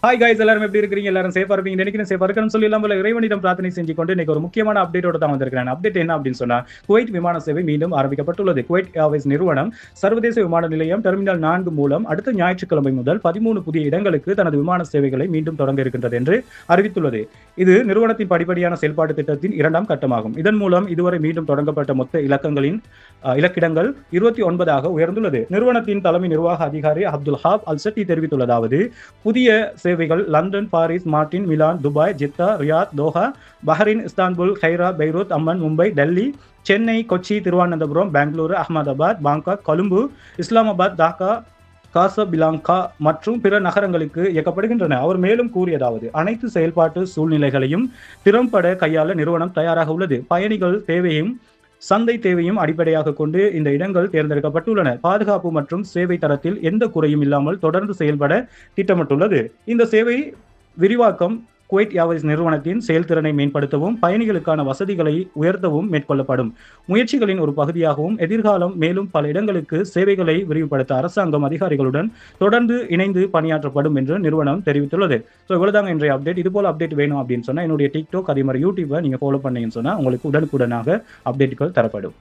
Hi guys, எல்லாரும் எப்படி இருக்கீங்க? எல்லாரும் சேஃபா இருப்பீங்க நினைக்கிறேன். சேஃபா இருக்கணும்னு சொல்லி எல்லாம் இறைவனிடம் பிரார்த்தனை செஞ்சு கொண்டு இன்னைக்கு ஒரு முக்கியமான அப்டேட்டோட தான் வந்திருக்கிறேன். அப்டேட் என்ன அப்படின்னு சொன்னா, குவைத் விமான சேவை மீண்டும் ஆரம்பிக்கப்பட்டுள்ளது. குவைத் ஏர்வேஸ் நிறுவனம் சர்வதேச விமான நிலையம் டெர்மினல் 4 மூலம் அடுத்த ஞாயிற்றுக்கிழமை முதல் 13 புதிய இடங்களுக்கு தனது விமான சேவைகளை மீண்டும் தொடங்க இருக்கின்றது என்று அறிவித்துள்ளது. இது நிறுவனத்தின் படிப்படியான செயல்பாட்டு திட்டத்தின் 2ஆம் கட்டமாகும். இதன் மூலம் இதுவரை மீண்டும் தொடங்கப்பட்ட மொத்த இலக்கிடங்கள் 29ஆக உயர்ந்துள்ளது. நிறுவனத்தின் தலைமை நிர்வாக அதிகாரி அப்துல் ஹாப் அல் சட்டி தெரிவித்துள்ளதாவது, புதிய சேவைகள் லண்டன், பாரிஸ், மார்டின், Milan, Dubai, Jeddah, Riyadh, Doha, Bahrain, Istanbul, Cairo, Beirut, Amman, Mumbai, Delhi, Chennai, Kochi, Thiruvananthapuram, Bengaluru, Ahmedabad, Bangkok, Colombo, Islamabad, Dhaka, Casablanca மற்றும் பிற நகரங்களுக்கு இயக்கப்படுகின்றன. அவர் மேலும் கூறியதாவது, அனைத்து செயல்பாட்டு சூழ்நிலைகளையும் திறம்பட கையாள நிறுவனம் தயாராக உள்ளது. பயணிகள் தேவையும் சந்தை தேவையும் அடிப்படையாக கொண்டு இந்த இடங்கள் தேர்ந்தெடுக்கப்பட்டுள்ளன. பாதுகாப்பு மற்றும் சேவை தரத்தில் எந்த குறையும் இல்லாமல் தொடர்ந்து செயல்பட திட்டமிட்டுள்ளது. இந்த சேவை விரிவாக்கம் குவைத் ஏர்வேஸ் நிறுவனத்தின் செயல்திறனை மேம்படுத்தவும் பயணிகளுக்கான வசதிகளை உயர்த்தவும் மேற்கொள்ளப்படும் முயற்சிகளின் ஒரு பகுதியாகவும் எதிர்காலம் மேலும் பல இடங்களுக்கு சேவைகளை விரிவுபடுத்த அரசாங்கம் அதிகாரிகளுடன் தொடர்ந்து இணைந்து பணியாற்றப்படும் என்று நிறுவனம் தெரிவித்துள்ளது. ஸோ இவ்வளவுதாங்க இன்றைய அப்டேட். இது போல அப்டேட் வேணும் அப்படின்னு சொன்னா என்னுடைய டிக்டாக் அதே மாதிரி யூடியூபை நீங்க ஃபாலோ பண்ணீங்கன்னு சொன்னா உங்களுக்கு உடனுக்குடனாக அப்டேட்டுகள் தரப்படும்.